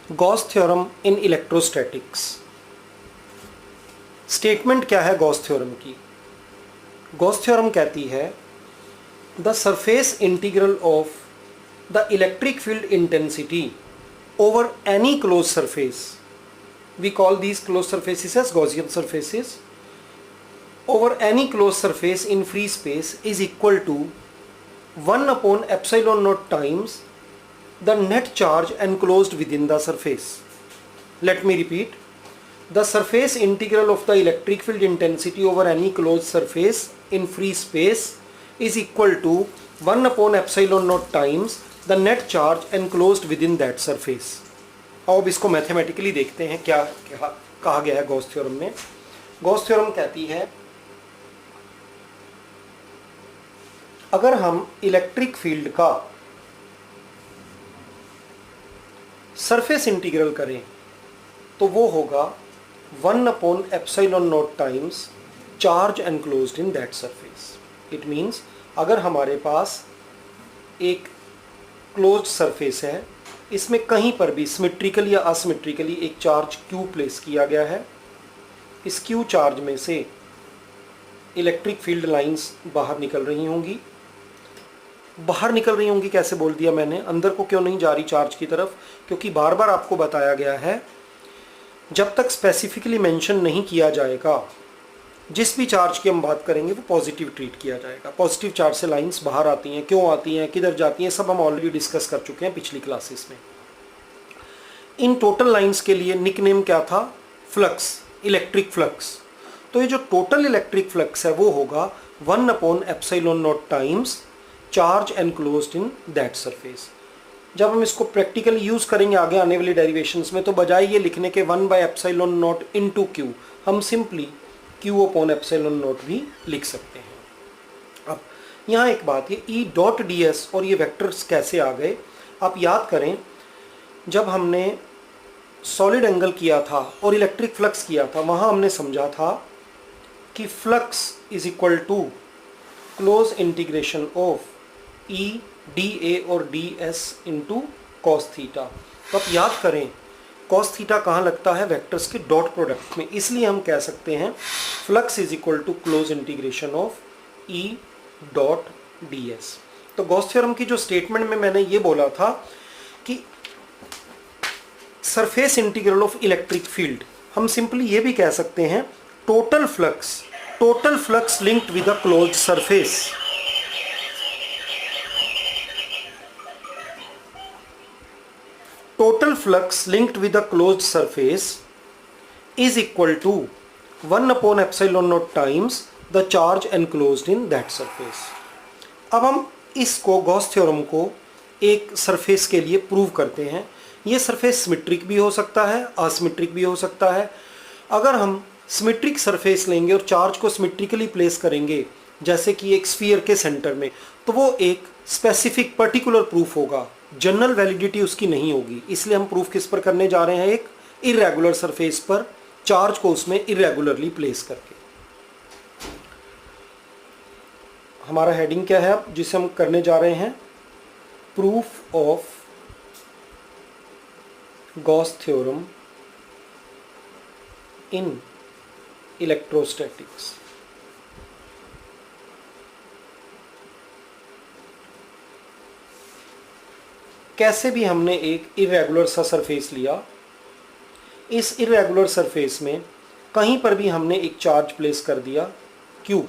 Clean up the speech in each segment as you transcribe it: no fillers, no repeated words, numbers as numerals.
Gauss theorem in electrostatics. Statement क्या है Gauss theorem की? गॉस थ्योरम कहती है the surface integral of the electric field intensity over any close surface, we call these closed surfaces as Gaussian surfaces, over any closed surface in free space is equal to 1 upon epsilon naught times the net charge enclosed within the surface. Let me repeat. The surface integral of the electric field intensity over any closed surface in free space is equal to 1 upon epsilon naught times the net charge enclosed within that surface. अब इसको mathematically देखते हैं क्या कहा गया है Gauss theorem में। Gauss theorem कहती है अगर हम इलेक्ट्रिक फील्ड का सरफेस इंटीग्रल करें तो वो होगा 1 upon epsilon not times charge enclosed in that surface. It means अगर हमारे पास एक क्लोज्ड सरफेस है, इसमें कहीं पर भी सिमेट्रिकली या असिमेट्रिकली एक चार्ज क्यू प्लेस किया गया है, इस क्यू चार्ज में से इलेक्ट्रिक फील्ड लाइंस बाहर निकल रही होंगी। बाहर निकल रही होंगी कैसे बोल दिया मैंने? अंदर को क्यों नहीं जा रही चार्ज की तरफ? क्योंकि बार बार आपको बताया गया है जब तक स्पेसिफिकली मेंशन नहीं किया जाएगा जिस भी चार्ज की हम बात करेंगे वो पॉजिटिव ट्रीट किया जाएगा। पॉजिटिव चार्ज से लाइंस बाहर आती हैं, क्यों आती हैं, किधर जाती हैं, सब हम ऑलरेडी डिस्कस कर चुके हैं पिछली क्लासेस में। इन टोटल लाइंस के लिए निकनेम क्या था? Flux, electric flux. तो ये जो टोटल इलेक्ट्रिक फ्लक्स है वो होगा 1 upon epsilon not times charge enclosed in that surface. जब हम इसको प्रैक्टिकली यूज करेंगे आगे आने वाली डेरिवेशंस में, तो बजाय ये लिखने के 1 by epsilon naught into Q, हम simply Q upon epsilon naught भी लिख सकते हैं। अब यहाँ एक बात, ये ई डॉट डी एस और ये वेक्टर्स कैसे आ गए? आप याद करें जब हमने सॉलिड एंगल किया था और इलेक्ट्रिक फ्लक्स किया था, वहाँ हमने समझा था कि flux is equal to close integration of E D A और D S into cos theta. तो आप याद करें कॉस थीटा कहाँ लगता है? वेक्टर्स के डॉट प्रोडक्ट में। इसलिए हम कह सकते हैं flux is equal to close integration of E dot d s. तो गॉस थ्योरम की जो स्टेटमेंट में मैंने ये बोला था कि surface integral of electric field, हम सिंपली ये भी कह सकते हैं total flux linked with a closed surface. Total flux linked with a closed surface is equal to 1 upon epsilon naught times the charge enclosed in that surface. अब हम इसको Gauss theorem को एक सरफेस के लिए प्रूव करते हैं। ये सरफेस सिमेट्रिक भी हो सकता है, असिमेट्रिक भी हो सकता है। अगर हम सिमेट्रिक सरफेस लेंगे और चार्ज को सिमेट्रिकली प्लेस करेंगे जैसे कि एक स्फीयर के सेंटर में, तो वो एक स्पेसिफिक पर्टिकुलर प्रूफ होगा, जनरल वैलिडिटी उसकी नहीं होगी। इसलिए हम प्रूफ किस पर करने जा रहे हैं? एक इरेगुलर सरफेस पर, चार्ज को उसमें इरेगुलरली प्लेस करके। हमारा हेडिंग क्या है अब जिसे हम करने जा रहे हैं? Proof of Gauss theorem in electrostatics. कैसे भी हमने एक इरेगुलर सा सरफेस लिया, इस इरेगुलर सरफेस में कहीं पर भी हमने एक चार्ज प्लेस कर दिया Q।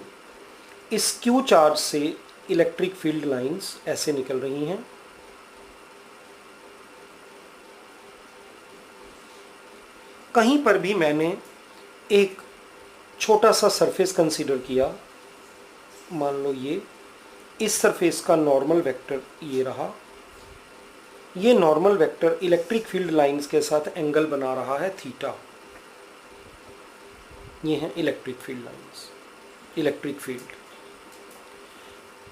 इस Q चार्ज से इलेक्ट्रिक फील्ड लाइंस ऐसे निकल रही हैं। कहीं पर भी मैंने एक छोटा सा सरफेस कंसीडर किया, मान लो ये, इस सरफेस का नॉर्मल वेक्टर ये रहा। ये normal vector electric field lines के साथ एंगल बना रहा है थीटा। ये है electric field lines, electric field.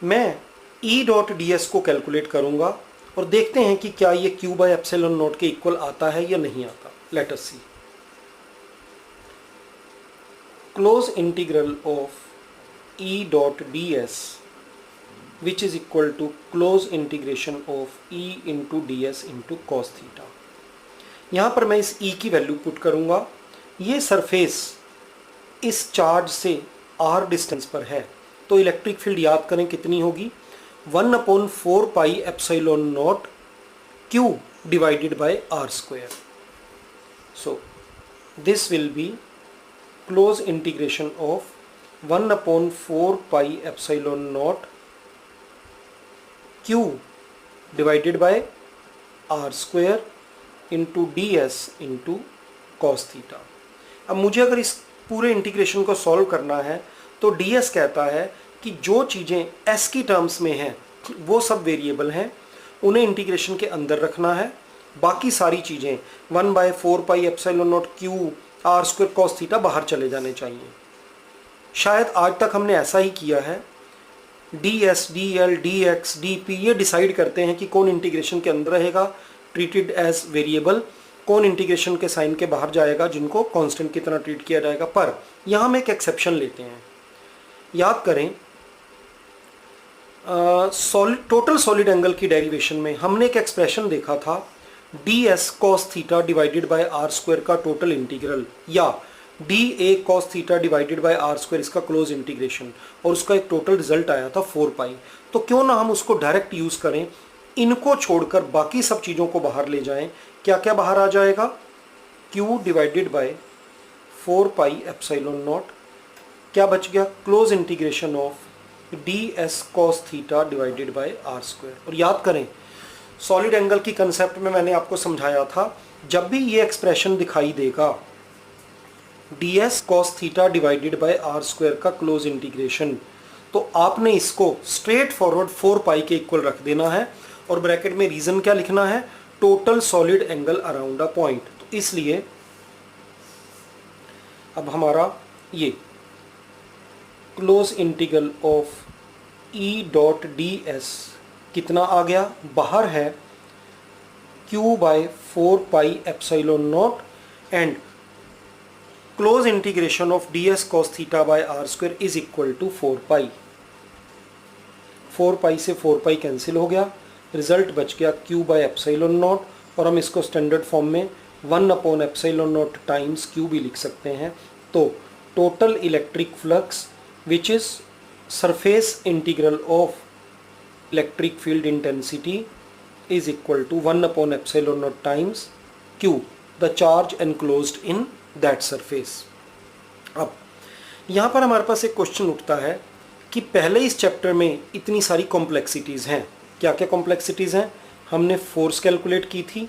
मैं ई डॉट डी एस को कैलकुलेट करूंगा और देखते हैं कि क्या ये क्यू बाय एप्सिलॉन नॉट के इक्वल आता है या नहीं आता। Let us see. Close integral of E dot d s which is equal to close integration of E into ds into cos theta। यहाँ पर मैं इस E की वैल्यू पुट करूँगा। ये सरफेस इस चार्ज से r डिस्टेंस पर है, तो इलेक्ट्रिक फील्ड याद करें कितनी होगी, 1/4 pi epsilon not q divided by r square. So this will be close integration of 1/4 pi epsilon not q divided by r square into ds into cos theta. अब मुझे अगर इस पूरे इंटीग्रेशन को सॉल्व करना है तो ds कहता है कि जो चीज़ें s की टर्म्स में हैं वो सब वेरिएबल हैं, उन्हें इंटीग्रेशन के अंदर रखना है। बाकी सारी चीज़ें 1/4 pi epsilon not q r square cos theta बाहर चले जाने चाहिए। शायद आज तक हमने ऐसा ही किया है। ds, dl, dx, dp ये डिसाइड करते हैं कि कौन इंटीग्रेशन के अंदर रहेगा ट्रीटेड एज वेरिएबल, कौन इंटीग्रेशन के साइन के बाहर जाएगा जिनको कांस्टेंट की तरह ट्रीट किया जाएगा। पर यहाँ हम एक एक्सेप्शन लेते हैं। याद करें टोटल सॉलिड एंगल की डेरिवेशन में हमने एक एक्सप्रेशन देखा था ds cos theta divided by r square का टोटल इंटीग्रल, या dA cos theta divided by r square इसका क्लोज इंटीग्रेशन, और उसका एक टोटल रिजल्ट आया था 4 पाई। तो क्यों ना हम उसको डायरेक्ट यूज़ करें, इनको छोड़कर बाकी सब चीज़ों को बाहर ले जाएं। क्या क्या बाहर आ जाएगा, q divided by 4 pi epsilon not, क्या बच गया, close integration of ds cos theta divided by r square. और याद करें सॉलिड एंगल की कंसेप्ट में मैंने आपको समझाया था, जब भी ये एक्सप्रेशन दिखाई देगा ds cos theta divided by r square का क्लोज इंटीग्रेशन, तो आपने इसको स्ट्रेट फॉरवर्ड 4 पाई के इक्वल रख देना है और ब्रैकेट में रीजन क्या लिखना है, total solid angle around a point. तो इसलिए अब हमारा ये close integral of E dot ds कितना आ गया, बाहर है q by 4 pi epsilon not and close integration of ds cos theta by r square is equal to 4 pi. 4 pi से 4 पाई कैंसिल हो गया, रिजल्ट बच गया q बाय एप्सिलॉन नॉट, और हम इसको स्टैंडर्ड फॉर्म में 1 एप्सिलॉन नॉट टाइम्स q भी लिख सकते हैं। तो total electric flux which is surface integral of electric field intensity is equal to 1 epsilon naught times q, the charge enclosed in that surface। अब यहाँ पर हमारे पास एक क्वेश्चन उठता है कि पहले इस चैप्टर में इतनी सारी कॉम्प्लेक्सिटीज़ हैं। क्या क्या कॉम्प्लेक्सिटीज़ हैं, हमने फोर्स कैलकुलेट की थी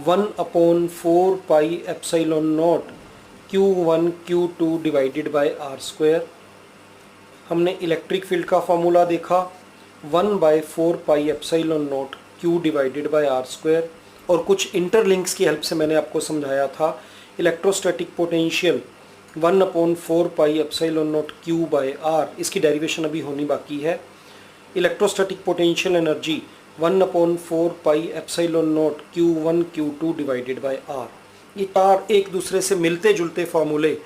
1/4 pi epsilon not q1 q2 divided by r square. हमने इलेक्ट्रिक फील्ड का फॉर्मूला देखा 1/4 pi epsilon not q divided by r square, और कुछ इंटरलिंक्स की हेल्प से मैंने आपको समझाया था electrostatic potential 1/4 pi epsilon not q by r, इसकी डेरिवेशन अभी होनी बाकी है। Electrostatic potential energy 1/4 pi epsilon not q1 q2 divided by r। ये चार एक दूसरे से मिलते जुलते फॉर्मूले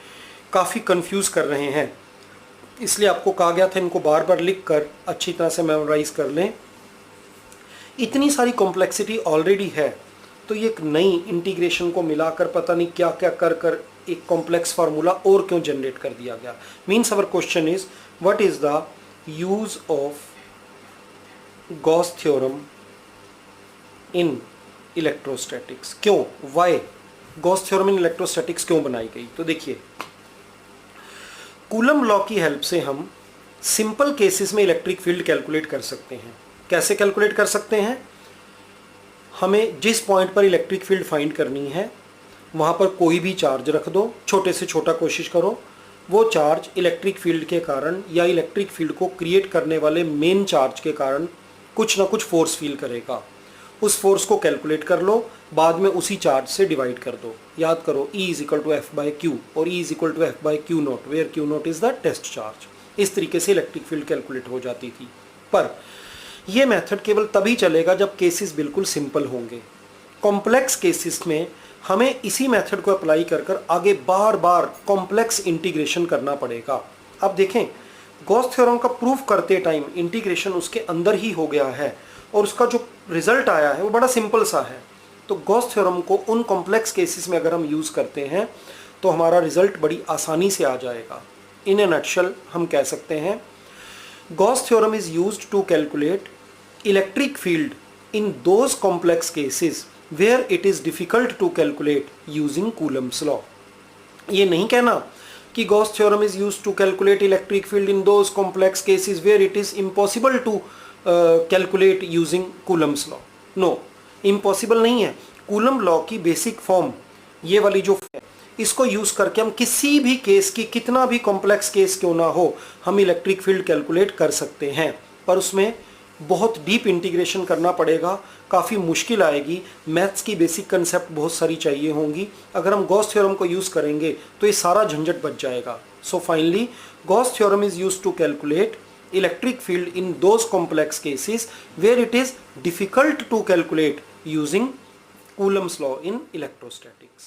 काफ़ी कंफ्यूज कर रहे हैं, इसलिए आपको कहा गया था इनको बार बार लिख कर अच्छी तरह से मेमोराइज कर लें। इतनी सारी कॉम्प्लेक्सिटी ऑलरेडी है, तो ये एक नई इंटीग्रेशन को मिलाकर पता नहीं क्या क्या कर कर एक कॉम्प्लेक्स फार्मूला और क्यों जनरेट कर दिया गया। Means our question is what is the use of Gauss theorem in electrostatics, क्यों, why Gauss theorem in electrostatics क्यों बनाई गई। तो देखिए कूलम लॉ की हेल्प से हम सिंपल केसेस में इलेक्ट्रिक फील्ड कैलकुलेट कर सकते हैं। कैसे कैलकुलेट कर सकते हैं, हमें जिस पॉइंट पर इलेक्ट्रिक फील्ड फाइंड करनी है वहाँ पर कोई भी चार्ज रख दो, छोटे से छोटा कोशिश करो, वो चार्ज इलेक्ट्रिक फील्ड के कारण या इलेक्ट्रिक फील्ड को क्रिएट करने वाले मेन चार्ज के कारण कुछ ना कुछ फोर्स फील करेगा। उस फोर्स को कैलकुलेट कर लो, बाद में उसी चार्ज से डिवाइड कर दो। याद करो E is equal to F by q और E is equal to F by q not, where q not is the test charge. इस तरीके से इलेक्ट्रिक फील्ड कैलकुलेट हो जाती थी। पर यह मेथड केवल तभी चलेगा जब केसेस बिल्कुल सिंपल होंगे। कॉम्प्लेक्स केसेस में हमें इसी मेथड को अप्लाई कर कर आगे बार बार कॉम्प्लेक्स इंटीग्रेशन करना पड़ेगा। अब देखें गॉस थ्योरम का प्रूफ करते टाइम इंटीग्रेशन उसके अंदर ही हो गया है और उसका जो रिजल्ट आया है वो बड़ा सिंपल सा है। तो गॉस थ्योरम को उन कॉम्प्लेक्स केसेस में अगर हम यूज़ करते हैं तो हमारा रिजल्ट बड़ी आसानी से आ जाएगा। इन ए नटशेल हम कह सकते हैं Gauss theorem is used to calculate electric field in those complex cases where it is difficult to calculate using Coulomb's law. ये नहीं कहना कि Gauss theorem is used to calculate electric field in those complex cases where it is impossible to calculate using Coulomb's law. No, impossible नहीं है। Coulomb law की basic form ये वाली जो है, इसको यूज़ करके हम किसी भी केस की, कितना भी कॉम्प्लेक्स केस क्यों ना हो, हम इलेक्ट्रिक फील्ड कैलकुलेट कर सकते हैं। पर उसमें बहुत डीप इंटीग्रेशन करना पड़ेगा, काफ़ी मुश्किल आएगी, मैथ्स की बेसिक कंसेप्ट बहुत सारी चाहिए होंगी। अगर हम गॉस थ्योरम को यूज़ करेंगे तो ये सारा झंझट बच जाएगा। So finally Gauss theorem is used to calculate electric field in those complex cases where it is difficult to calculate using Coulomb's law in electrostatics.